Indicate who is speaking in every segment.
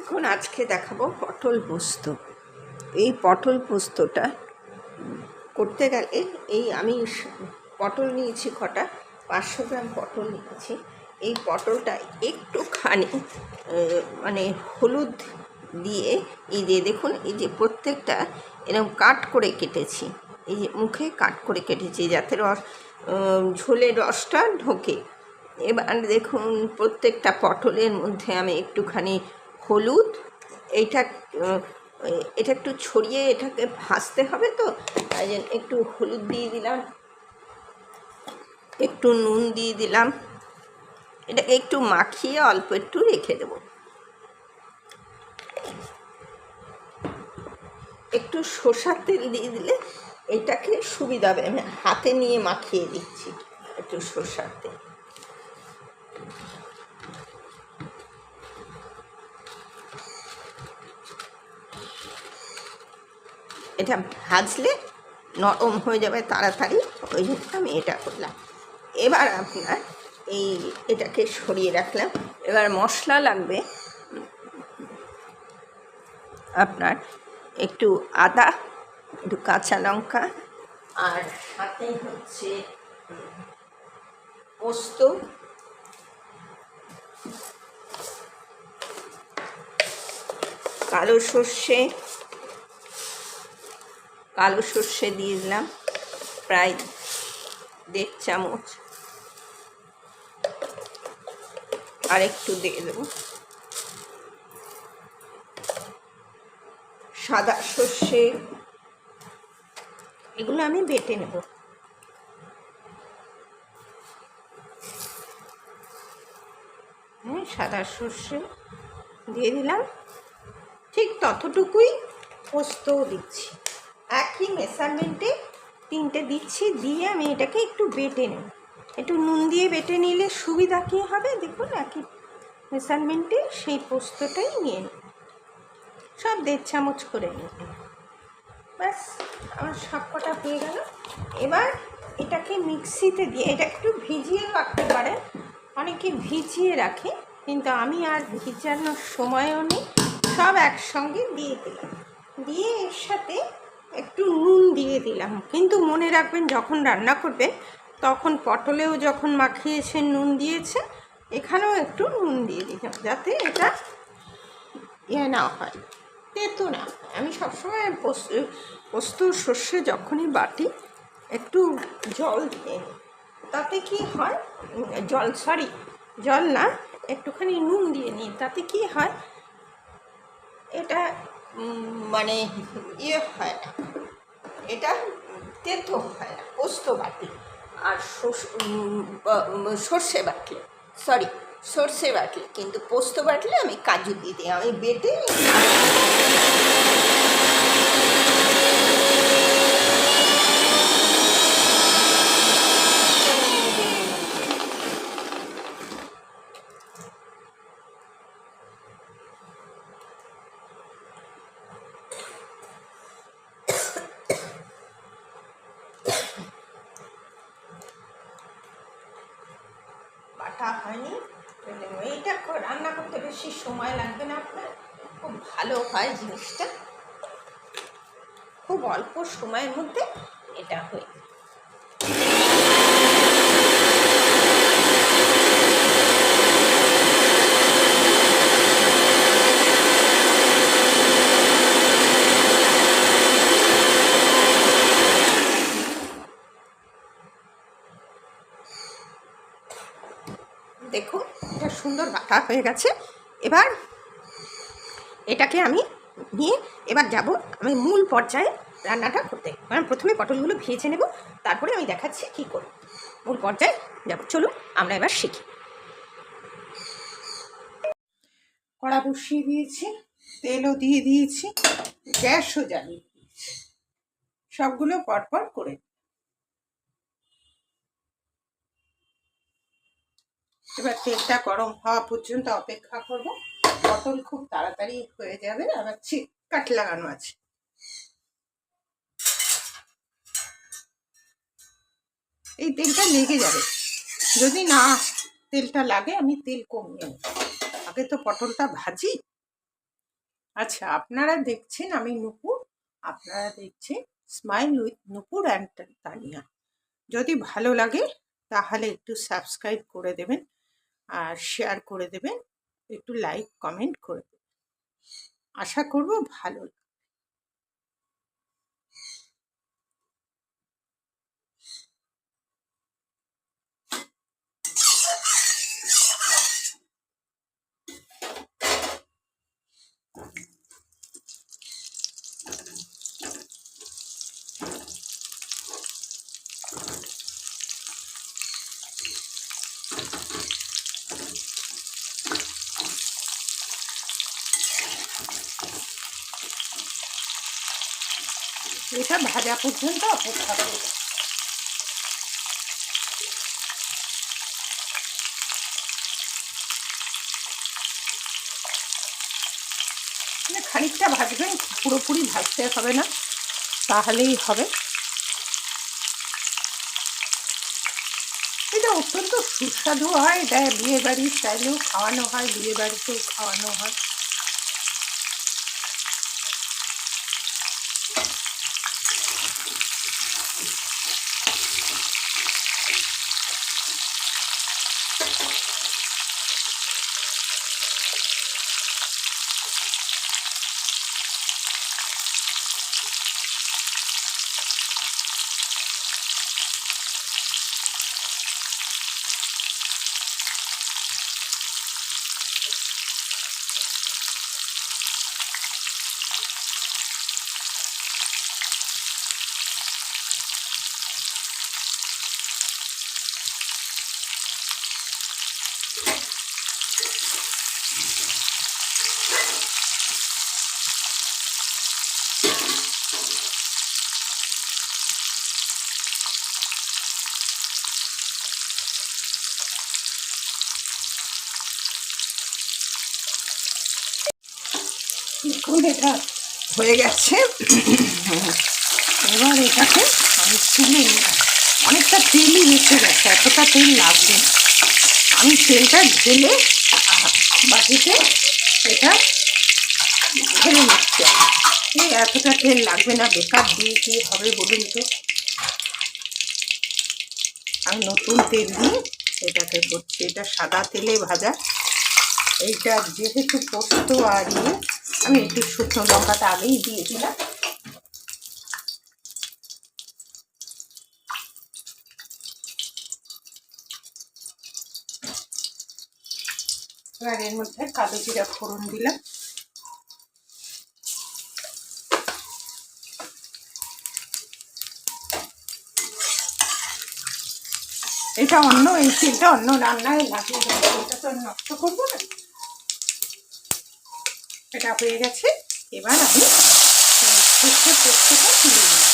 Speaker 1: এখন আজকে দেখাবো পটল পোস্ত। এই পটল পোস্তটা করতে গেলে আমি পটল নিয়েছি কটা, 500 গ্রাম পটল নিয়েছি। এই পটলটা একটুখানি মানে হলুদ দিয়ে এই যে দেখুন, এই যে প্রত্যেকটা এরকম কাট করে কেটেছি, এই যে মুখে কাট করে কেটেছি যাতে ঝোলের রসটা ঢোকে। এবার দেখুন প্রত্যেকটা পটলের মধ্যে আমি একটুখানি হলুদ, এটা একটু ছড়িয়ে এটাকে ভাজতে হবে, তো তাই জন্য একটু হলুদ দিয়ে দিলাম, একটু নুন দিয়ে দিলাম, এটাকে একটু মাখিয়ে অল্প একটু রেখে দেব। একটু সরষের তেল দিয়ে দিলে এটাকে সুবিধা হবে। আমি হাতে নিয়ে মাখিয়ে দিচ্ছি একটু সরষের তেল। এটা ভাজলে নরম হয়ে যাবে তাড়াতাড়ি, ওই জন্য আমি এটা করলাম। এবার আপনার এটাকে সরিয়ে রাখলাম। এবার মশলা লাগবে আপনার একটু আদা, একটু কাঁচা লঙ্কা, আর সাথে হচ্ছে পোস্ত, কালো সর্ষে দিয়ে দিলাম প্রায় 1.5 চামচ, আর একটু দিয়ে দেবো সাদা সর্ষে, এগুলো আমি বেটে নেব। সাদা সর্ষে দিয়ে দিলাম, ঠিক ততটুকুই পোস্তও দিচ্ছি, একই মেজারমেন্টে 3টে দিচ্ছি, দিয়ে আমি এটাকে একটু বেটে নেব। একটু নুন দিয়ে বেটে নিলে সুবিধা কী হবে দেখুন, একই মেজারমেন্টে সেই পোস্তটাই নিয়ে নেব, সব 1.5 চামচ করে নেব। ব্যাস আমার সব কটা হয়ে গেল। এবার এটাকে মিক্সিতে দিয়ে, এটা একটু ভিজিয়ে রাখতে পারেন, অনেকে ভিজিয়ে রাখে, কিন্তু আমি আর ভিজানোর সময়ও নেই, সব একসঙ্গে দিয়ে দিলাম। দিয়ে এর সাথে একটু নুন দিয়ে দিলাম, কিন্তু মনে রাখবেন যখন রান্না করবেন তখন পটলেও যখন মাখিয়েছেন নুন দিয়েছেন, এখানেও একটু নুন দিয়ে দিলাম, যাতে এটা না হয়, তেতো না। আমি সবসময় পোস্ত সর্ষে যখনই বাটি একটু জল দিয়ে নিই, তাতে কি হয়, জল না, একটুখানি নুন দিয়ে নিই, তাতে কি হয় এটা মানে হয় না, এটা তেতো হয় না পোস্ত বাটি। আর সর্ষে বাটলে, কিন্তু পোস্ত বাটলে আমি কাজু দিয়ে দিই, আমি বেটে বাটা হয়নি। এইটা রান্না করতে বেশি সময় লাগবে না আপনার, খুব ভালো হয় জিনিসটা, খুব অল্প সময়ের মধ্যে এটা হয়ে যায়। দেখুন এটা সুন্দর বাটা হয়ে গেছে। এবার এটাকে আমি নিয়ে এবার যাব আমি মূল পর্যায়ে রান্নাটা করতে। কারণ প্রথমে পটলগুলো ভেজে নেব, তারপরে আমি দেখাচ্ছি কী করব। মূল পর্যায়ে যাব, চলুন আমরা এবার শিখি। কড়া বসিয়ে দিয়েছি, তেলও দিয়ে দিয়েছি, গ্যাসও জ্বালিয়ে দিয়েছি, সবগুলো পরপর করে। এবার তেলটা গরম হওয়া পর্যন্ত অপেক্ষা করব। পটল খুব তাড়াতাড়ি হয়ে যাবে, আবার কাট লাগানো আছে। এই তেলটা লেগে যাবে, যদি না তেলটা লাগে আমি তেল কমিয়ে নেব। আগে তো পটলটা ভাজি, আচ্ছা, আপনারা দেখছেন আমি নূপুর, আপনারা দেখছেন smile with Nupur and Tania. যদি ভালো লাগে তাহলে একটু সাবস্ক্রাইব করে দেবেন, আর শেয়ার করে দেবেন, একটু লাইক কমেন্ট করে দেবেন। আশা করব ভালো। এটা ভাজা পর্যন্ত অপেক্ষা করব। খানিকটা ভাজবেন, পুরোপুরি ভাজতে হবে না, তাহলেই হবে। এটা অত্যন্ত সুস্বাদু হয়, এটা বিয়ে বাড়ির স্টাইলেও খাওয়ানো হয়, বিয়ে বাড়িতেও খাওয়ানো হয়। দেখুন এটা হয়ে গেছে। এবার এটাকে আমি তুলে নিলাম। অনেকটা তেলই বেঁচে গেছে, এতটা তেল লাগবে না। আমি তেলটা ঢেলে বাটিতে এটা ঢেলে নিচ্ছি। এই এতটা তেল লাগবে না, বেকার দিয়ে কী হবে বলুন তো। আমি নতুন তেল দিয়ে এটাকে করছি, এটা সাদা তেলে ভাজা। এইটা যেহেতু পোস্ত আর আমি একটু শুকনো লঙ্কাটা আগেই দিয়ে দিলাম। এবার এর মধ্যে কালো জিরা ফোড়ন দিলাম। এটা অন্য, এই তেলটা অন্য রান্নায় লাগিয়ে দেবো, এটা তো নষ্ট করবো না। এটা হয়ে গেছে। এবার আমি সর্ষে পোস্তটা তুলে দিই।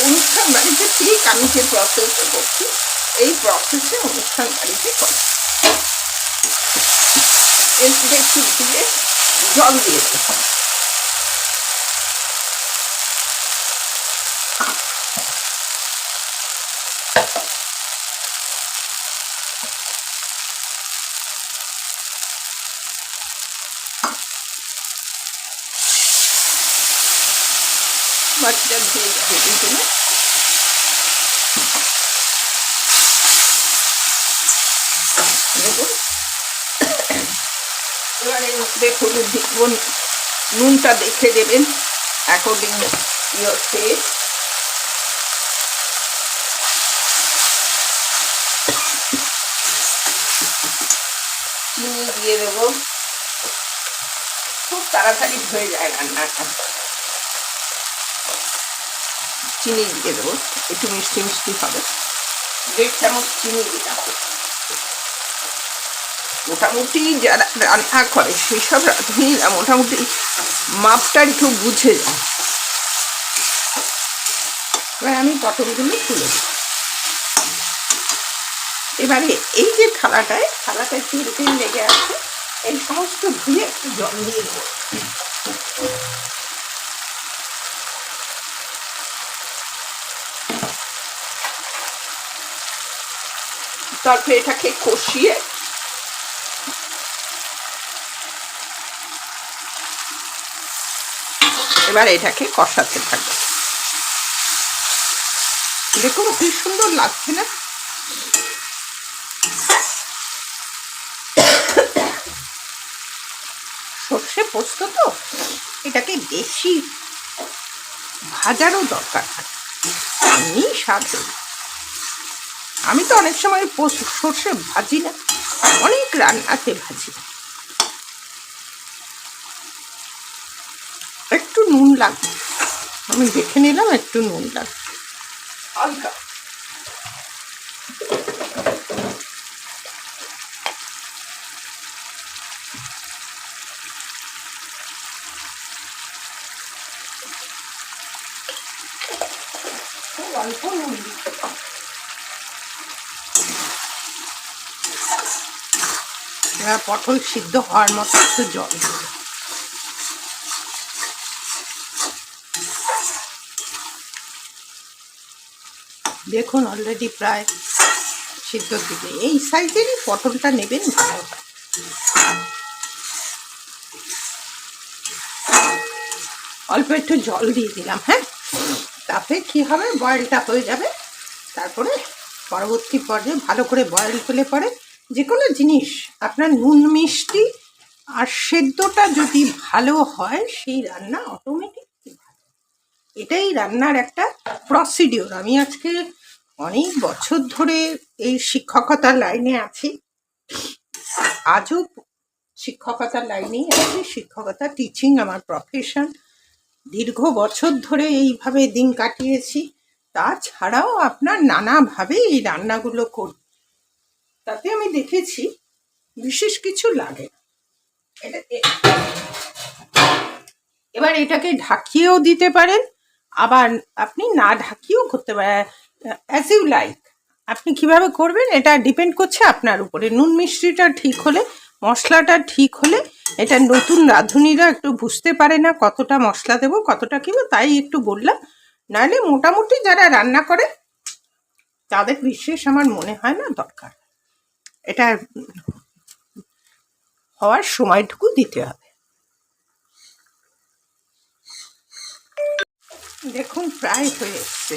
Speaker 1: অনুষ্ঠান বাড়িতে ঠিক আমি যে প্রসেসে করছি, এই প্রসেসে অনুষ্ঠান বাড়িতে করি। এর একটু দিয়ে জল দিয়ে দেব। মাছটা দিয়ে যাবে এই জন্য। দেখুন এবার এর মধ্যে হলুদ দিন, নুনটা দেখে দেবেন অ্যাকর্ডিং ইয়োর টেস্ট। চিনি দিয়ে দেবো, খুব তাড়াতাড়ি হয়ে যায় রান্নাটা। চিনি দিয়ে দেবো, একটু মিষ্টি মিষ্টি হবে। 1.5 চামচ চিনি দিলাম। মোটামুটি যারা রান্না করে সেসব রাঁধুনিরা মোটামুটি মাপটা একটু বুঝে যায়। এবার আমি পটলগুলো তুলে দিই। এবারে এই যে থালাটায় তেল তেল লেগে আছে, এই সমস্ত ধুয়ে একটু জল দিয়ে দেবো। তারপরে এটাকে কষিয়ে এবার এটাকে কষাতে থাকবে। দেখুন কি সুন্দর লাগছে না? সর্ষে পোস্ত তো এটাকে বেশি ভাজারও দরকার হয়, এমনি স্বাদ। আমি তো অনেক সময় সর্ষে ভাজি না, অনেক রান্নাতে ভাজি। একটু নুন লাগবে, আমি দেখে নিলাম একটু নুন লাগবে হালকা। অল্প নুন দিতে, এবার পটল সিদ্ধ হওয়ার মতো একটু জল দেবে। দেখুন অলরেডি প্রায় সিদ্ধর দিকে। এই সাইজেরই পটলটা নেবেন, ভালো হয়। অল্প একটু জল দিয়ে দিলাম, হ্যাঁ, তাতে কি হবে, বয়েলটা হয়ে যাবে। তারপরে পরবর্তী পর্যায়ে ভালো করে বয়েল হলে পরে যে কোনো জিনিস আপনার নুন মিষ্টি আর সেদ্ধটা যদি ভালো হয়, সেই রান্না অটোমেটিক ভালো। এটাই রান্নার একটা প্রসিডিওর। আমি আজকে অনেক বছর ধরে এই শিক্ষকতার লাইনে আছি, আজও শিক্ষকতার লাইনেই আছি। শিক্ষকতা, টিচিং আমার প্রফেশন। দীর্ঘ বছর ধরে এইভাবে দিন কাটিয়েছি। তাছাড়াও আপনার নানাভাবে এই রান্নাগুলো করি, তাতে আমি দেখেছি বিশেষ কিছু লাগে না। এবার এটাকে ঢাকিয়েও দিতে পারেন, আবার আপনি না ঢাকিয়েও করতে পারেন, অ্যাজ ইউ লাইক। আপনি কিভাবে করবেন এটা ডিপেন্ড করছে আপনার উপরে। নুন মিষ্টিটা ঠিক হলে, মশলাটা ঠিক হলে, এটা নতুন রাঁধুনিরা একটু বুঝতে পারে না কতটা মশলা দেবো কতটা কিলো, তাই একটু বললাম। নাহলে মোটামুটি যারা রান্না করে তাদের বিশেষ আমার মনে হয় না দরকার। এটা হওয়ার সময়টুকু দিতে হবে। দেখুন প্রায় হয়ে এসছে,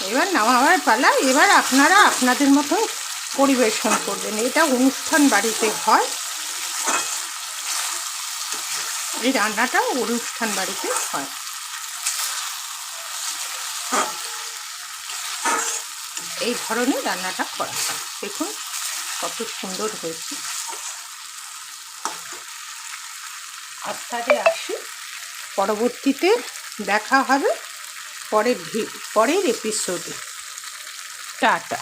Speaker 1: এবার নামাবার পালা। এবার আপনারা আপনাদের মতো পরিবেশন করবেন। এটা অনুষ্ঠান বাড়িতে হয়, এই রান্নাটা অনুষ্ঠান বাড়িতে হয়। এই ধরনের রান্নাটা করা হয়। দেখুন কত সুন্দর হয়েছে। আপনাদের আসি, পরবর্তীতে দেখা হবে পরের এপিসোডে। টাটা।